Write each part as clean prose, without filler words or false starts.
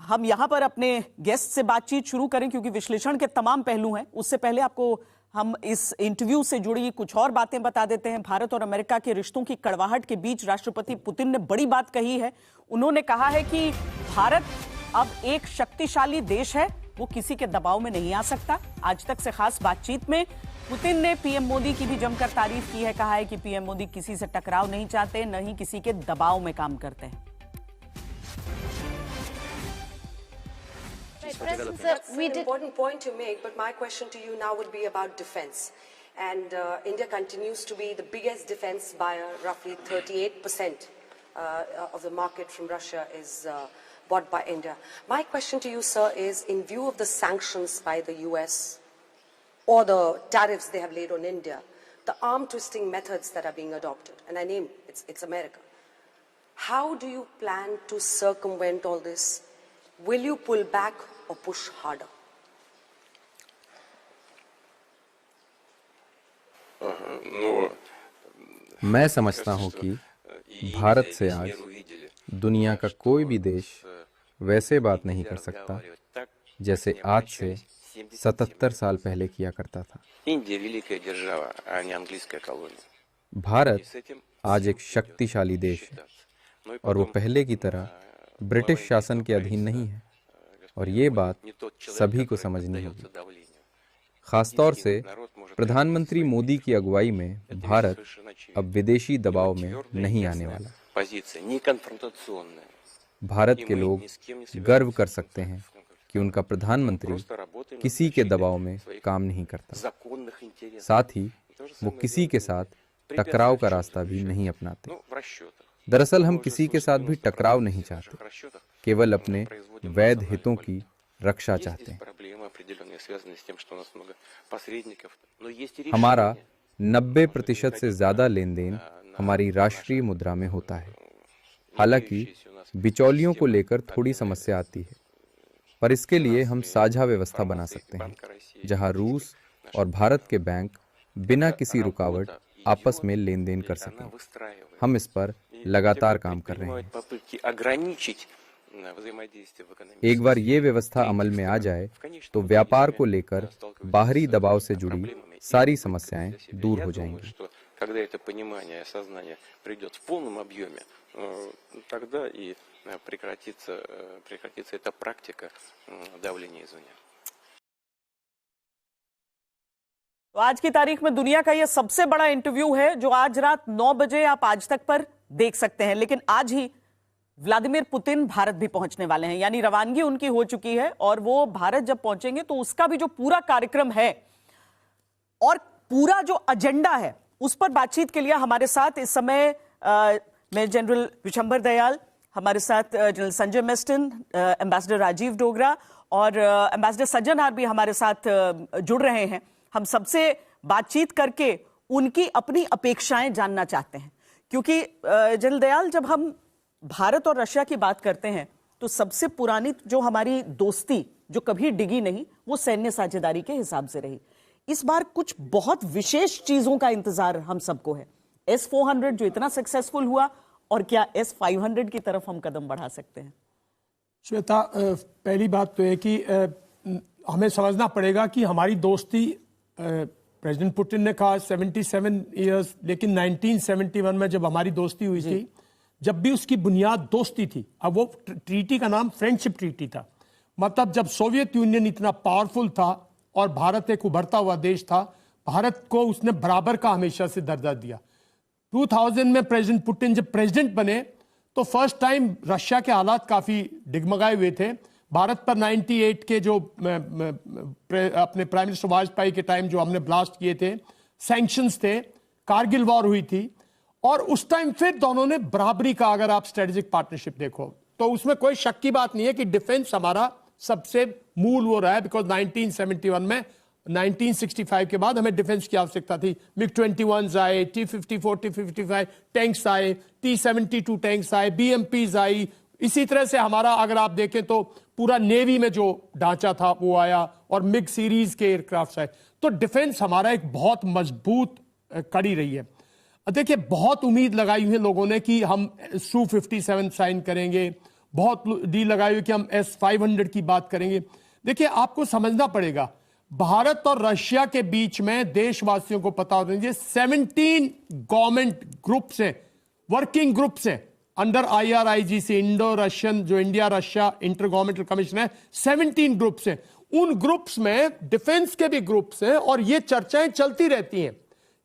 हम यहाँ पर अपने गेस्ट से बातचीत शुरू करें क्योंकि विश्लेषण के तमाम पहलू हैं। उससे पहले आपको हम इस इंटरव्यू से जुड़ी कुछ और बातें बता देते हैं। भारत और अमेरिका के रिश्तों की कड़वाहट के बीच राष्ट्रपति पुतिन ने बड़ी बात कही है। उन्होंने कहा है कि भारत अब एक शक्तिशाली देश है, वो किसी के दबाव में नहीं आ सकता। आज तक से खास बातचीत में पुतिन ने पीएम मोदी की भी जमकर तारीफ की है। कहा है कि पीएम मोदी किसी से टकराव नहीं चाहते, न ही किसी के दबाव में काम करते हैं। That's an important point to make, but my question to you now would be about defense. And India continues to be the biggest defense buyer. Roughly 38% of the market from Russia is bought by India. My question to you, sir, is in view of the sanctions by the US or the tariffs they have laid on India, the arm twisting methods that are being adopted, and I name it's America. How do you plan to circumvent all this? Will you pull back or push harder? मैं समझता हूं कि भारत से आज दुनिया का कोई भी देश वैसे बात नहीं कर सकता जैसे आज से 77 साल पहले किया करता था। भारत आज एक शक्तिशाली देश है और वो पहले की तरह ब्रिटिश शासन के अधीन नहीं है, और ये बात सभी को समझनी होगी। खासतौर से प्रधानमंत्री मोदी की अगुवाई में भारत अब विदेशी दबाव में नहीं आने वाला। भारत के लोग गर्व कर सकते हैं कि उनका प्रधानमंत्री किसी के दबाव में काम नहीं करता। साथ ही वो किसी के साथ टकराव का रास्ता भी नहीं अपनाते। दरअसल हम किसी के साथ भी टकराव नहीं चाहते, केवल अपने वैध हितों की रक्षा चाहते हैं। हमारा 90% से ज्यादा लेन देन हमारी राष्ट्रीय मुद्रा में होता है। हालांकि बिचौलियों को लेकर थोड़ी समस्या आती है, पर इसके लिए हम साझा व्यवस्था बना सकते हैं जहां रूस और भारत के बैंक बिना किसी रुकावट आपस में लेन देन कर सकें। हम इस पर लगातार काम कर रहे हैं। एक बार ये व्यवस्था अमल में आ जाए तो व्यापार को लेकर बाहरी दबाव से जुड़ी सारी समस्याएं दूर हो जाएंगी। तो आज की तारीख में दुनिया का यह सबसे बड़ा इंटरव्यू है जो आज रात 9 बजे आप आज तक पर देख सकते हैं। लेकिन आज ही व्लादिमीर पुतिन भारत भी पहुंचने वाले हैं, यानी रवानगी उनकी हो चुकी है और वो भारत जब पहुंचेंगे तो उसका भी जो पूरा कार्यक्रम है और पूरा जो एजेंडा है उस पर बातचीत के लिए हमारे साथ इस समय में जनरल विशंबर दयाल, हमारे साथ जनरल संजय मेस्टन, एम्बेसडर राजीव डोगरा और एम्बेसडर सज्जनहार भी हमारे साथ जुड़ रहे हैं। हम सबसे बातचीत करके उनकी अपनी अपेक्षाएं जानना चाहते हैं, क्योंकि जनरल दयाल, जब हम भारत और रशिया की बात करते हैं तो सबसे पुरानी जो हमारी दोस्ती जो कभी डिगी नहीं, वो सैन्य साझेदारी के हिसाब से रही। इस बार कुछ बहुत विशेष चीजों का इंतजार हम सबको है। S-400 जो इतना सक्सेसफुल हुआ, और क्या S-500 की तरफ हम कदम बढ़ा सकते हैं? श्वेता, पहली बात तो है कि हमें समझना पड़ेगा कि हमारी दोस्ती, प्रेसिडेंट पुतिन ने कहा 77 इयर्स, लेकिन 1971 में जब हमारी दोस्ती हुई थी, जब भी उसकी बुनियाद दोस्ती थी। अब वो ट्रीटी का नाम फ्रेंडशिप ट्रीटी था। मतलब जब सोवियत यूनियन इतना पावरफुल था और भारत एक उभरता हुआ देश था, भारत को उसने बराबर का हमेशा से दर्जा दिया। 2000 में प्रेसिडेंट पुतिन जब प्रेसिडेंट बने तो फर्स्ट टाइम रशिया के हालात काफी डिगमगाए हुए थे। भारत पर 98 के जो अपने प्राइम मिनिस्टर वाजपेयी के टाइम जो हमने ब्लास्ट किए थे, सैंक्शंस थे, कारगिल वॉर हुई थी, और उस टाइम फिर दोनों ने बराबरी का, अगर आप स्ट्रेटेजिक पार्टनरशिप देखो तो उसमें कोई शक की बात नहीं है कि डिफेंस हमारा सबसे मूल वो रहा है। बिकॉज 1971 में 1965 के बाद हमें डिफेंस की आवश्यकता थी। MiG-21 आए, T-54, T-55 टैंक्स आए, T-72 टैंक्स आए, BMPs आई। इसी तरह से हमारा, अगर आप देखें तो पूरा नेवी में जो ढांचा था वो आया, और मिग सीरीज के एयरक्राफ्ट आए। तो डिफेंस हमारा एक बहुत मजबूत कड़ी रही है। देखिए, बहुत उम्मीद लगाई हुई है लोगों ने कि हम Su-57 साइन करेंगे, बहुत डील लगाई हुई कि हम S-500 की बात करेंगे। देखिए, आपको समझना पड़ेगा, भारत और रशिया के बीच में देशवासियों को पता होना चाहिए 17 गवर्नमेंट ग्रुप्स हैं, वर्किंग ग्रुप्स हैं अंडर IRIGC, इंडो रशियन, जो India Russia inter governmental commission है, 17 ग्रुप्स हैं। उन ग्रुप्स में डिफेंस के भी ग्रुप्स हैं और ये चर्चाएं चलती रहती हैं,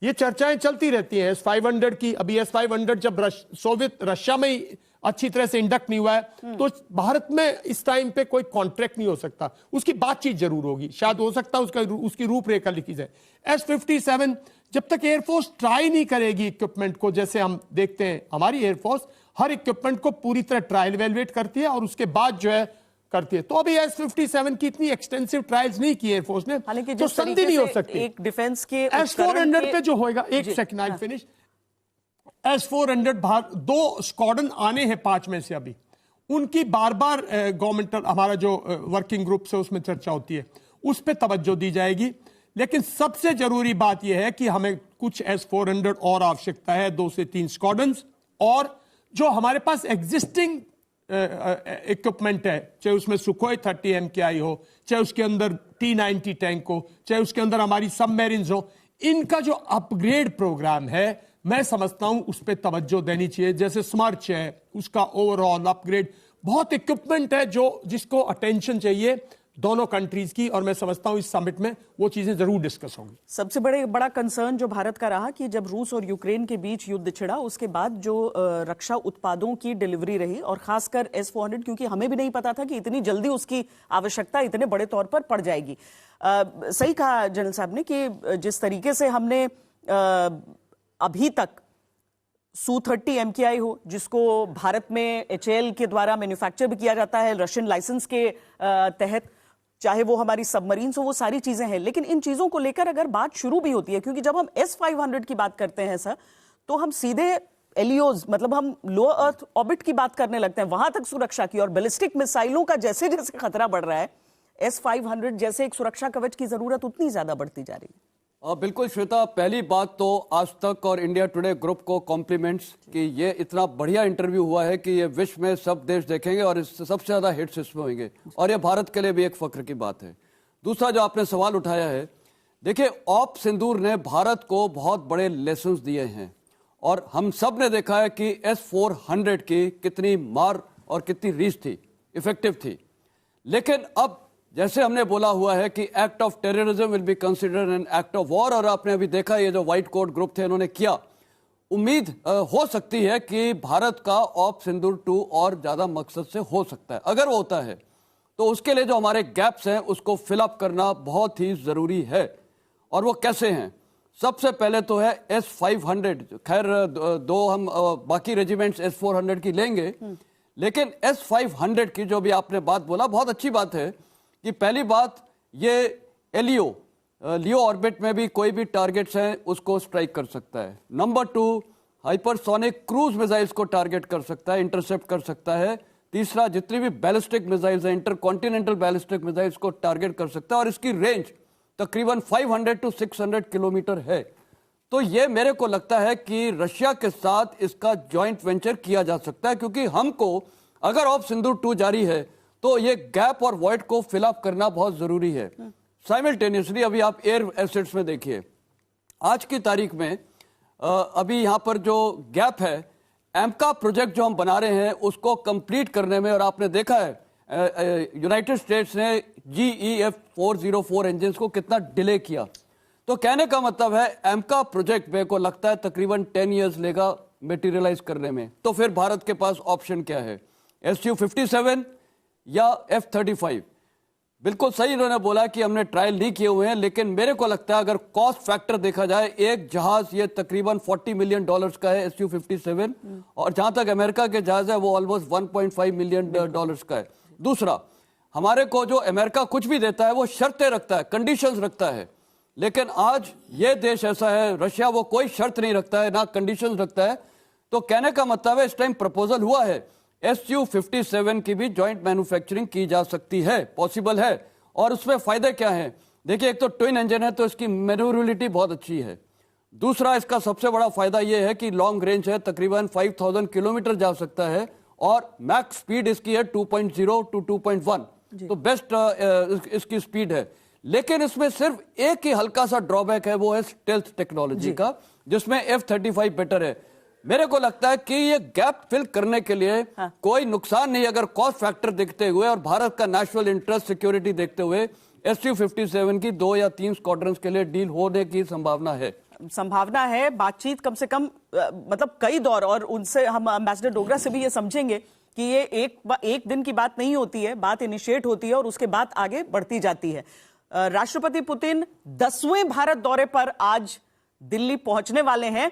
ये चर्चाएं चलती रहती हैं। S-500 की, अभी S-500 जब सोवियत रशिया में ही अच्छी तरह से इंडक्ट नहीं हुआ है, तो भारत में इस टाइम पे कोई कॉन्ट्रैक्ट नहीं हो सकता, उसकी बातचीत जरूर होगी, शायद हो सकता है उसकी रूपरेखा लिखी जाए। S-57 जब तक एयरफोर्स ट्राई नहीं करेगी इक्विपमेंट को, जैसे हम देखते हैं हमारी एयरफोर्स हर इक्विपमेंट को पूरी तरह ट्रायल इवैल्यूएट करती है और उसके बाद जो है करती है, तो अभी S-57 की इतनी एक्सटेंसिव ट्रायल्स नहीं की एयरफोर्स ने, तो संधि नहीं हो सकती। एक डिफेंस के S-400 पे जो होएगा, एक सेकंड आई फिनिश, S-400 दो स्क्वाड्रन आने हैं 5 में से, अभी उनकी बार बार गवर्नमेंटल हमारा जो वर्किंग ग्रुप है उसमें चर्चा होती है, उस पर तवज्जो दी जाएगी। लेकिन सबसे जरूरी बात यह है कि हमें कुछ S-400 और आवश्यकता है, 2 से 3 स्क्वाड्रन्स, और जो हमारे पास एग्जिस्टिंग इक्विपमेंट है, चाहे उसमें सुखोई 30 MKI हो, चाहे उसके अंदर T-90 टैंक हो, चाहे उसके अंदर हमारी सबमरीन्स हो, इनका जो अपग्रेड प्रोग्राम है मैं समझता हूं उस पर तवज्जो देनी चाहिए। जैसे स्मर्च है, उसका ओवरऑल अपग्रेड, बहुत इक्विपमेंट है जो जिसको अटेंशन चाहिए दोनों कंट्रीज की, और मैं समझता हूं इस समिट में वो चीजें जरूर डिस्कस होंगी। सबसे बड़ा कंसर्न जो भारत का रहा कि जब रूस और यूक्रेन के बीच युद्ध छिड़ा, उसके बाद जो रक्षा उत्पादों की डिलीवरी रही, और खासकर S-400, क्योंकि हमें भी नहीं पता था कि इतनी जल्दी उसकी आवश्यकता इतने बड़े तौर पर पड़ जाएगी। सही कहा जनरल साहब ने कि जिस तरीके से हमने अभी तक Su-30 MKI हो, जिसको भारत में HAL के द्वारा मैन्युफैक्चर भी किया जाता है रशियन लाइसेंस के तहत, चाहे वो हमारी सबमरीन्स हो, वो सारी चीजें हैं। लेकिन इन चीजों को लेकर अगर बात शुरू भी होती है, क्योंकि जब हम S-500 की बात करते हैं सर, तो हम सीधे LEOs, मतलब हम लो अर्थ ऑर्बिट की बात करने लगते हैं, वहां तक सुरक्षा की, और बैलिस्टिक मिसाइलों का जैसे जैसे खतरा बढ़ रहा है, S-500 जैसे एक सुरक्षा कवच की जरूरत उतनी ज्यादा बढ़ती जा रही है। बिल्कुल श्वेता, पहली बात तो आज तक और इंडिया टुडे ग्रुप को कॉम्प्लीमेंट्स कि ये इतना बढ़िया इंटरव्यू हुआ है कि ये विश्व में सब देश देखेंगे और इससे सबसे ज्यादा हिट्स इसमें होंगे, और ये भारत के लिए भी एक फख्र की बात है। दूसरा जो आपने सवाल उठाया है, देखिए ऑप सिंदूर ने भारत को बहुत बड़े लेसन्स दिए हैं, और हम सब ने देखा है कि S-400 की कितनी मार और कितनी रीच थी, इफेक्टिव थी। लेकिन अब जैसे हमने बोला हुआ है कि act of terrorism will be considered an act of war, और आपने अभी देखा ये जो व्हाइट कोट ग्रुप थे इन्होंने किया, उम्मीद हो सकती है कि भारत का ऑप सिंदूर 2 और ज्यादा मकसद से हो सकता है। अगर वो होता है तो उसके लिए जो हमारे गैप्स हैं उसको फिलअप करना बहुत ही जरूरी है, और वो कैसे हैं? सबसे पहले तो है S-500, खैर दो हम बाकी रेजिमेंट्स S-400 की लेंगे, लेकिन S-500 की जो भी आपने बात बोला, बहुत अच्छी बात है कि पहली बात ये लियो ऑर्बिट में भी कोई भी टारगेट्स हैं उसको स्ट्राइक कर सकता है। नंबर 2, हाइपरसोनिक क्रूज मिसाइल्स को टारगेट कर सकता है, इंटरसेप्ट कर सकता है। तीसरा, जितनी भी बैलिस्टिक मिसाइल्स हैं, इंटरकॉन्टिनेंटल बैलिस्टिक मिसाइल्स को टारगेट कर सकता है, और इसकी रेंज तकरीबन 500 to 600 किलोमीटर है। तो ये मेरे को लगता है कि रशिया के साथ इसका जॉइंट वेंचर किया जा सकता है, क्योंकि हमको अगर ऑप सिंदूर 2 जारी है तो ये गैप और वॉइड को फिलअप करना बहुत जरूरी है। साइमल्टेनियसली अभी आप एयर एसेट्स में देखिए, आज की तारीख में अभी यहां पर जो गैप है, एमका प्रोजेक्ट जो हम बना रहे हैं उसको कंप्लीट करने में, और आपने देखा है यूनाइटेड स्टेट्स ने GEF 404 इंजन को कितना डिले किया। तो कहने का मतलब है एमका प्रोजेक्ट मेरे को लगता है तकरीबन 10 ईयर्स लेगा मेटीरियलाइज करने में। तो फिर भारत के पास ऑप्शन क्या है, Su-57 या F-35? बिल्कुल सही इन्होंने बोला कि हमने ट्रायल नहीं किए हुए हैं, लेकिन मेरे को लगता है अगर कॉस्ट फैक्टर देखा जाए, एक जहाज ये तकरीबन $40 मिलियन का है Su-57, और जहां तक अमेरिका के जहाज है वो ऑलमोस्ट $1.5 मिलियन का है। दूसरा, हमारे को जो अमेरिका कुछ भी देता है वो शर्तें रखता है, कंडीशंस रखता है, लेकिन आज ये देश ऐसा है, रशिया, वो कोई शर्त नहीं रखता है, ना कंडीशंस रखता है। तो कहने का मतलब है इस टाइम प्रपोजल हुआ है Su-57 की भी जॉइंट मैन्युफैक्चरिंग की जा सकती है, पॉसिबल है। और उसमें फायदे क्या हैं? देखिए, एक तो ट्विन इंजन है तो इसकी मैन्यूवरेबिलिटी बहुत अच्छी है। दूसरा, इसका सबसे बड़ा फायदा यह है कि लॉन्ग रेंज है, तकरीबन 5000 किलोमीटर जा सकता है, और मैक्स स्पीड इसकी है 2.0 टू 2.1, तो बेस्ट इसकी स्पीड है। लेकिन इसमें सिर्फ एक ही हल्का सा ड्रॉबैक है, वो है स्टेल्थ टेक्नोलॉजी का, जिसमें F-35 बेटर है। मेरे को लगता है कि ये गैप फिल करने के लिए कोई नुकसान नहीं, अगर कॉस्ट फैक्टर देखते हुए और भारत का नेशनल इंटरेस्ट सिक्योरिटी देखते हुए Su-57 की 2 या 3 स्क्वाड्रंस के लिए डील होने की संभावना है। बातचीत कम से कम मतलब कई दौर, और उनसे हम एम्बेसडर डोगरा से भी ये समझेंगे कि ये एक दिन की बात नहीं होती है, बात इनिशिएट होती है और उसके बाद आगे बढ़ती जाती है। राष्ट्रपति पुतिन 10वें भारत दौरे पर आज दिल्ली पहुंचने वाले हैं।